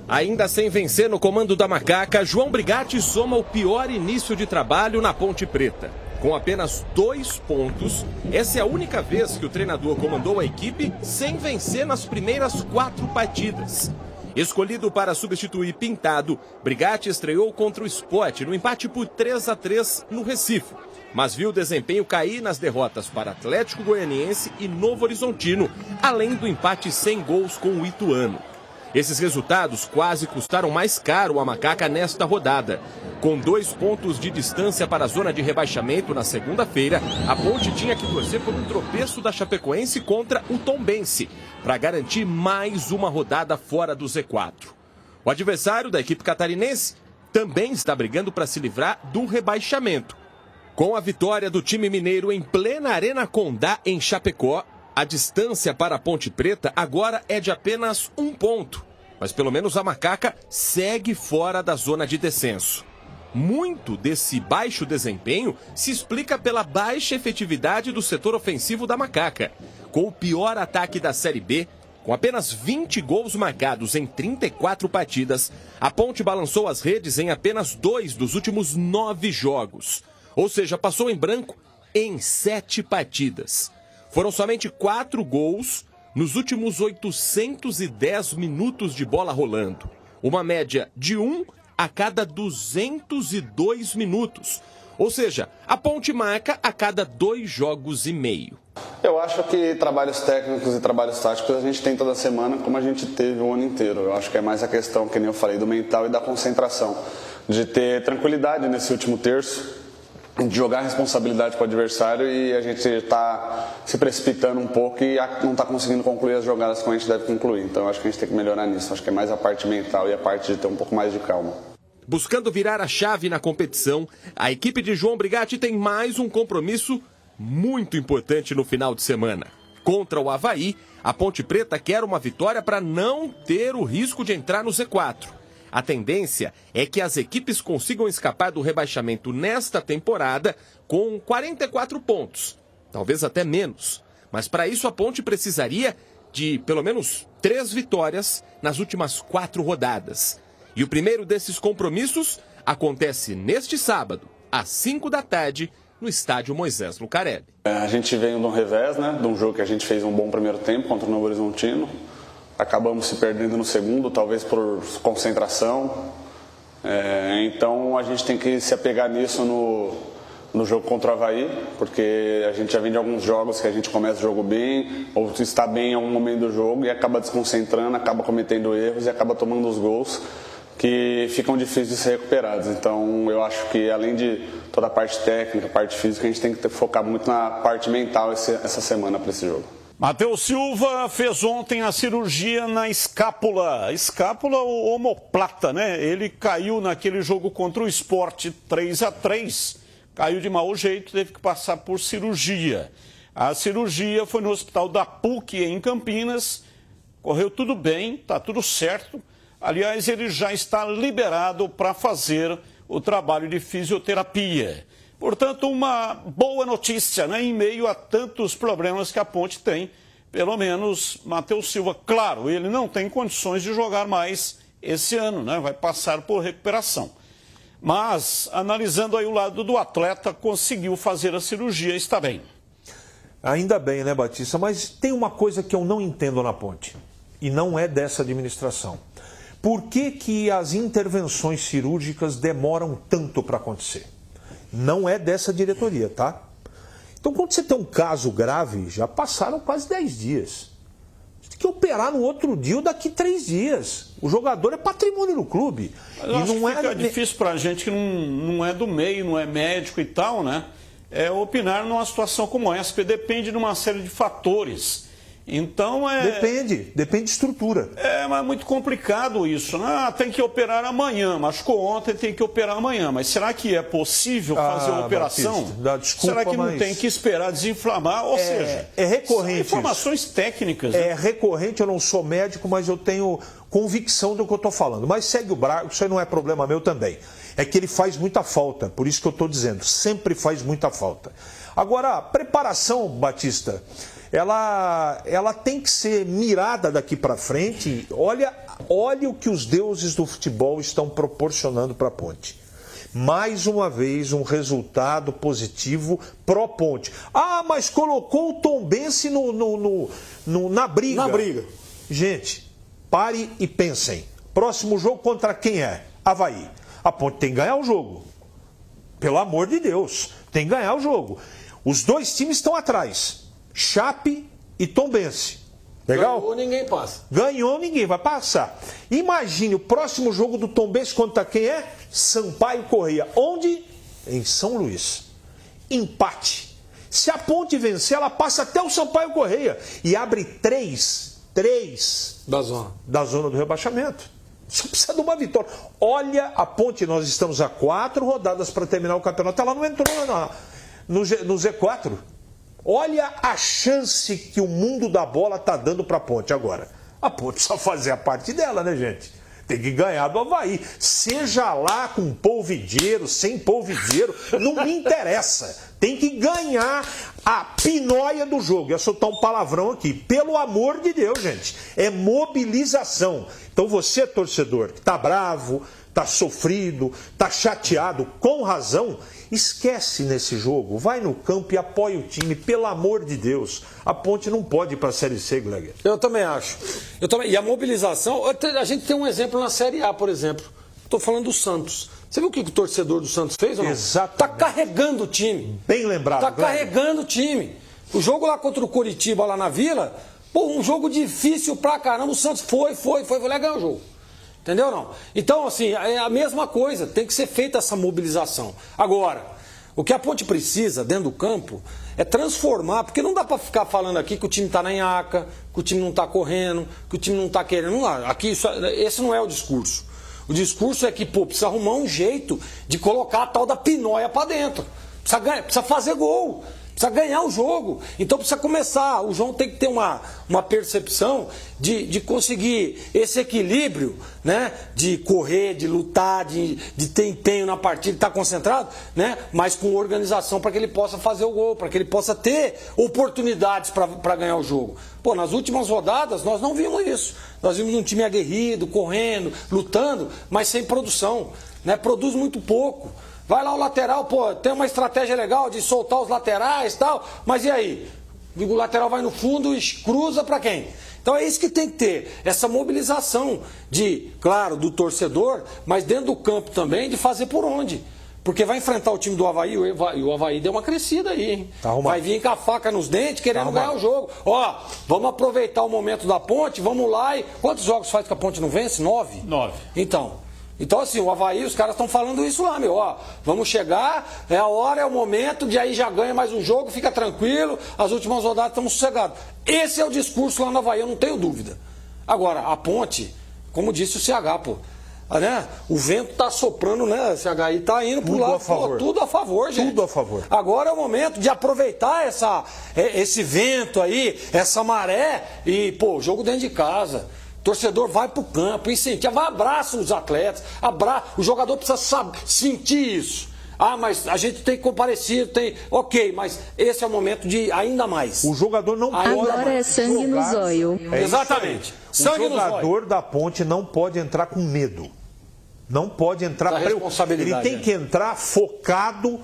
Ainda sem vencer no comando da Macaca, João Brigatti soma o pior início de trabalho na Ponte Preta. Com apenas 2 pontos, essa é a única vez que o treinador comandou a equipe sem vencer nas primeiras 4 partidas. Escolhido para substituir Pintado, Brigatti estreou contra o Sport no empate por 3-3 no Recife, mas viu o desempenho cair nas derrotas para Atlético Goianiense e Novo Horizontino, além do empate sem gols com o Ituano. Esses resultados quase custaram mais caro a Macaca nesta rodada. Com 2 pontos de distância para a zona de rebaixamento na segunda-feira, a Ponte tinha que torcer por um tropeço da Chapecoense contra o Tombense, para garantir mais uma rodada fora do Z4. O adversário da equipe catarinense também está brigando para se livrar do rebaixamento. Com a vitória do time mineiro em plena Arena Condá, em Chapecó, a distância para a Ponte Preta agora é de apenas 1 ponto. Mas pelo menos a Macaca segue fora da zona de descenso. Muito desse baixo desempenho se explica pela baixa efetividade do setor ofensivo da Macaca. Com o pior ataque da Série B, com apenas 20 gols marcados em 34 partidas, a Ponte balançou as redes em apenas 2 dos últimos 9 jogos. Ou seja, passou em branco em 7 partidas. Foram somente 4 gols nos últimos 810 minutos de bola rolando. Uma média de 1 a cada 202 minutos. Ou seja, a Ponte marca a cada 2 jogos e meio. Eu acho que trabalhos técnicos e trabalhos táticos a gente tem toda semana, como a gente teve o ano inteiro. Eu acho que é mais a questão, que nem eu falei, do mental e da concentração. De ter tranquilidade nesse último terço, de jogar a responsabilidade para o adversário, e a gente está se precipitando um pouco e não está conseguindo concluir as jogadas como a gente deve concluir. Então eu acho que a gente tem que melhorar nisso. Acho que é mais a parte mental e a parte de ter um pouco mais de calma. Buscando virar a chave na competição, a equipe de João Brigatti tem mais um compromisso muito importante no final de semana. Contra o Avaí, a Ponte Preta quer uma vitória para não ter o risco de entrar no Z4. A tendência é que as equipes consigam escapar do rebaixamento nesta temporada com 44 pontos, talvez até menos. Mas para isso a Ponte precisaria de pelo menos 3 vitórias nas últimas 4 rodadas. E o primeiro desses compromissos acontece neste sábado, às 5 da tarde, no estádio Moisés Lucarelli. A gente veio de um revés, né, de um jogo que a gente fez um bom primeiro tempo contra o Novo Horizontino. Acabamos se perdendo no segundo, talvez por concentração. Então a gente tem que se apegar nisso no jogo contra o Avaí, porque a gente já vem de alguns jogos que a gente começa o jogo bem, ou está bem em algum momento do jogo e acaba desconcentrando, acaba cometendo erros e acaba tomando os gols que ficam difíceis de ser recuperados. Então eu acho que, além de toda a parte técnica, a parte física, a gente tem que focar muito na parte mental essa semana para esse jogo. Matheus Silva fez ontem a cirurgia na escápula omoplata, né? Ele caiu naquele jogo contra o Sport 3-3, caiu de mau jeito, teve que passar por cirurgia. A cirurgia foi no hospital da PUC em Campinas, correu tudo bem, está tudo certo. Aliás, ele já está liberado para fazer o trabalho de fisioterapia. Portanto, uma boa notícia, né? Em meio a tantos problemas que a Ponte tem, pelo menos Matheus Silva. Claro, ele não tem condições de jogar mais esse ano, né? Vai passar por recuperação. Mas, analisando aí o lado do atleta, conseguiu fazer a cirurgia e está bem. Ainda bem, né, Batista? Mas tem uma coisa que eu não entendo na Ponte, e não é dessa administração. Por que que as intervenções cirúrgicas demoram tanto para acontecer? Não é dessa diretoria, tá? Então, quando você tem um caso grave, já passaram quase 10 dias. Você tem que operar no outro dia ou daqui 3 dias. O jogador é patrimônio do clube. Mas eu acho que fica difícil para a gente que não é do meio, não é médico e tal, né? Opinar numa situação como essa, porque depende de uma série de fatores. Então Depende de estrutura. Mas é muito complicado isso, né? Tem que operar amanhã, machucou ontem, tem que operar amanhã. Mas será que é possível fazer a operação? Batista, desculpa, será que não tem que esperar desinflamar? Ou seja, é recorrente. São informações técnicas. É recorrente, eu não sou médico, mas eu tenho convicção do que eu estou falando. Mas segue o Braga, isso aí não é problema meu também. É que ele faz muita falta, por isso que eu estou dizendo, sempre faz muita falta. Agora, a preparação, Batista, ela tem que ser mirada daqui para frente. Olha olha o que os deuses do futebol estão proporcionando para a Ponte. Mais uma vez, um resultado positivo pró Ponte. Ah, mas colocou o Tombense na briga. Na briga. Gente, pare e pensem. Próximo jogo contra quem é? Avaí. A Ponte tem que ganhar o jogo. Pelo amor de Deus, tem que ganhar o jogo. Os dois times estão atrás. Chape e Tombense. Legal? Ganhou, ninguém passa. Ganhou, ninguém vai passar. Imagine o próximo jogo do Tombense contra quem é? Sampaio Corrêa. Onde? Em São Luís. Empate. Se a Ponte vencer, ela passa até o Sampaio Corrêa e abre três Da zona. da zona do rebaixamento. Só precisa de uma vitória. Olha a Ponte, nós estamos a 4 rodadas para terminar o campeonato. Ela não entrou no Z4. Olha a chance que o mundo da bola está dando para a Ponte agora. A Ponte só fazer a parte dela, né, gente? Tem que ganhar do Avaí. Seja lá com polvidieiro, sem polvidieiro, não me interessa. Tem que ganhar a pinóia do jogo. Eu soltar um palavrão aqui. Pelo amor de Deus, gente. É mobilização. Então você, torcedor, que está bravo, está sofrido, está chateado, com razão, esquece nesse jogo. Vai no campo e apoia o time, pelo amor de Deus. A Ponte não pode ir para a Série C, Gleger. Eu também acho. E a mobilização, a gente tem um exemplo na Série A, por exemplo. Estou falando do Santos. Você viu o que o torcedor do Santos fez ou não? Exatamente. Está carregando o time. Bem lembrado, Está Gleger. carregando o time. O jogo lá contra o Coritiba, lá na Vila, pô, um jogo difícil pra caramba. O Santos foi lá e ganhou o jogo. Entendeu não? Então, assim, é a mesma coisa. Tem que ser feita essa mobilização. Agora, o que a Ponte precisa, dentro do campo, é transformar, porque não dá para ficar falando aqui que o time está na nhaca, que o time não está correndo, que o time não está querendo. Não, aqui, esse não é o discurso. O discurso é que, pô, precisa arrumar um jeito de colocar a tal da pinóia para dentro. Precisa fazer gol. Precisa ganhar o jogo. Então precisa começar. O João tem que ter uma percepção de conseguir esse equilíbrio, né? De correr, de lutar, de ter empenho na partida, estar concentrado, né? Mas com organização para que ele possa fazer o gol, para que ele possa ter oportunidades para ganhar o jogo. Pô, nas últimas rodadas nós não vimos isso. Nós vimos um time aguerrido, correndo, lutando, mas sem produção, né? Produz muito pouco. Vai lá o lateral, pô, tem uma estratégia legal de soltar os laterais e tal, mas e aí? O lateral vai no fundo e cruza para quem? Então é isso que tem que ter, essa mobilização claro, do torcedor, mas dentro do campo também, de fazer por onde. Porque vai enfrentar o time do Avaí, e o Avaí deu uma crescida aí, hein? Tá arrumado. Vai vir com a faca nos dentes, querendo ganhar o jogo. Ó, vamos aproveitar o momento da Ponte, vamos lá e... Quantos jogos faz que a Ponte não vence? 9? 9. Então, assim, o Avaí, os caras estão falando isso lá, meu, ó, vamos chegar, é a hora, é o momento, de aí já ganha mais um jogo, fica tranquilo, as últimas rodadas estamos sossegados. Esse é o discurso lá no Avaí, eu não tenho dúvida. Agora, a Ponte, como disse o CH, pô, né, o vento tá soprando, né, CH, e tá indo pro lado, tudo a favor, gente. Tudo a favor. Agora é o momento de aproveitar esse vento aí, essa maré, e, pô, jogo dentro de casa. Torcedor vai para o campo, incentiva, abraça os atletas, o jogador precisa sentir isso. Ah, mas a gente tem comparecido, ok, mas esse é o momento de ainda mais. O jogador não pode. Agora é sangue no zóio. Exatamente. O jogador da Ponte não pode entrar com medo. Não pode entrar da responsabilidade. Ele tem que entrar focado,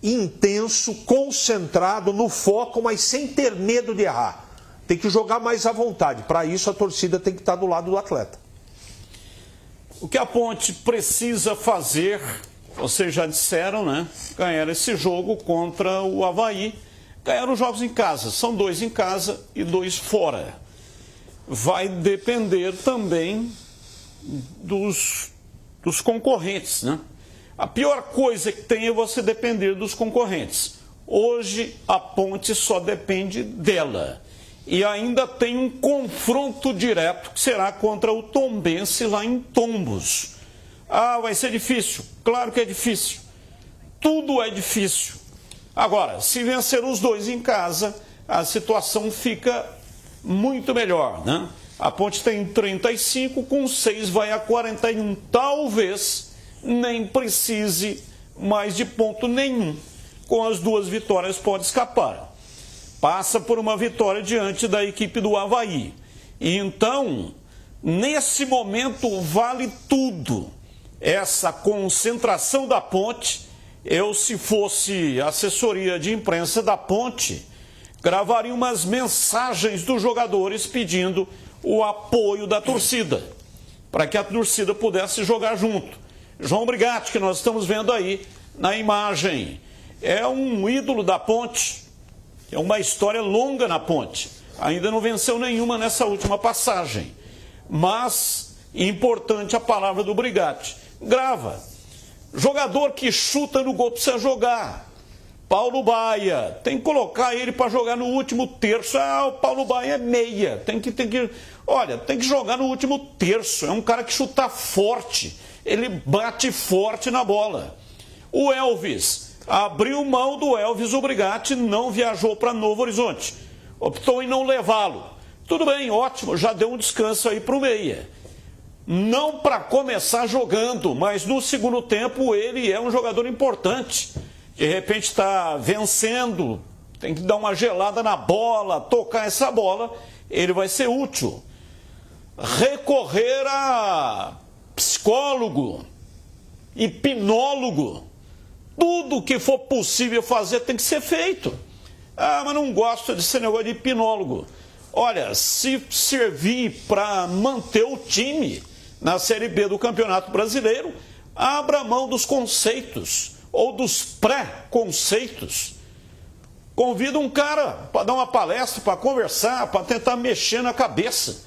intenso, concentrado no foco, mas sem ter medo de errar. Tem que jogar mais à vontade. Para isso, a torcida tem que estar do lado do atleta. O que a Ponte precisa fazer, vocês já disseram, né? Ganhar esse jogo contra o Avaí. Ganhar os jogos em casa. São 2 em casa e 2 fora. Vai depender também dos concorrentes, né? A pior coisa que tem é você depender dos concorrentes. Hoje, a Ponte só depende dela. E ainda tem um confronto direto que será contra o Tombense lá em Tombos. Ah, vai ser difícil. Claro que é difícil. Tudo é difícil. Agora, se vencer os 2 em casa, a situação fica muito melhor, né? A Ponte tem 35, com 6 vai a 41. Talvez nem precise mais de ponto nenhum. Com as 2 vitórias pode escapar. Passa por uma vitória diante da equipe do Avaí. E então, Nesse momento vale tudo. Essa concentração da Ponte, eu, se fosse assessoria de imprensa da Ponte, gravaria umas mensagens dos jogadores pedindo o apoio da torcida, para que a torcida pudesse jogar junto. João Brigatti, que nós estamos vendo aí na imagem, é um ídolo da Ponte, é uma história longa na Ponte. Ainda não venceu nenhuma nessa última passagem. Mas, importante a palavra do Brigatti. Grava. Jogador que chuta no gol precisa jogar. Paulo Baia, tem que colocar ele para jogar no último terço. Ah, o Paulo Baia é meia. Tem que jogar no último terço. É um cara que chuta forte. Ele bate forte na bola. O Elvis, abriu mão do Elvis, o Brigatti não viajou para Novo Horizonte. Optou em não levá-lo. Tudo bem, ótimo, já deu um descanso aí para o meia. Não para começar jogando, mas no segundo tempo ele é um jogador importante. De repente está vencendo, tem que dar uma gelada na bola, tocar essa bola, ele vai ser útil. Recorrer a psicólogo, hipnólogo, tudo que for possível fazer tem que ser feito. Ah, mas não gosto desse negócio de hipnólogo. Olha, se servir para manter o time na Série B do Campeonato Brasileiro, abra mão dos conceitos ou dos pré-conceitos. Convida um cara para dar uma palestra, para conversar, para tentar mexer na cabeça.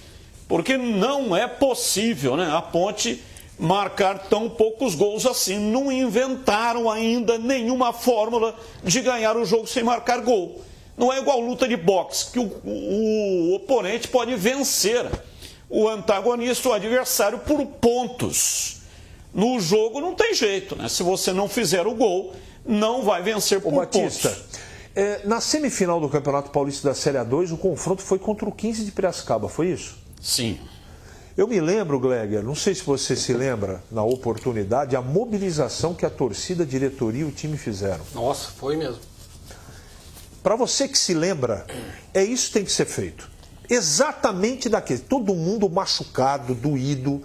Porque não é possível, né, a Ponte marcar tão poucos gols assim. Não inventaram ainda nenhuma fórmula de ganhar o jogo sem marcar gol. Não é igual luta de boxe, que o oponente pode vencer o antagonista, o adversário, por pontos. No jogo não tem jeito, né? Se você não fizer o gol, não vai vencer por Batista, pontos. Na semifinal do Campeonato Paulista da Série A2, o confronto foi contra o 15 de Piracicaba, foi isso? Sim. Eu me lembro, Gleger, não sei se você se lembra, na oportunidade, a mobilização que a torcida, a diretoria e o time fizeram. Nossa, foi mesmo. Para você que se lembra, isso que tem que ser feito. Exatamente daquele. Todo mundo machucado, doído,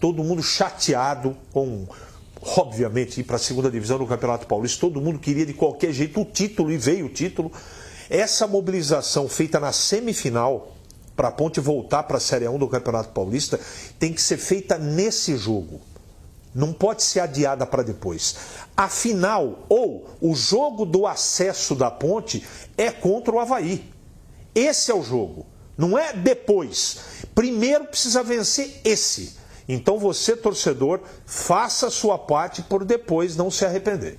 todo mundo chateado com, obviamente, ir para a segunda divisão do Campeonato Paulista. Todo mundo queria de qualquer jeito o título e veio o título. Essa mobilização feita na semifinal, para a Ponte voltar para a Série 1 do Campeonato Paulista, tem que ser feita nesse jogo. Não pode ser adiada para depois. A final, ou o jogo do acesso da Ponte, é contra o Avaí. Esse é o jogo. Não é depois. Primeiro precisa vencer esse. Então você, torcedor, faça a sua parte por depois não se arrepender.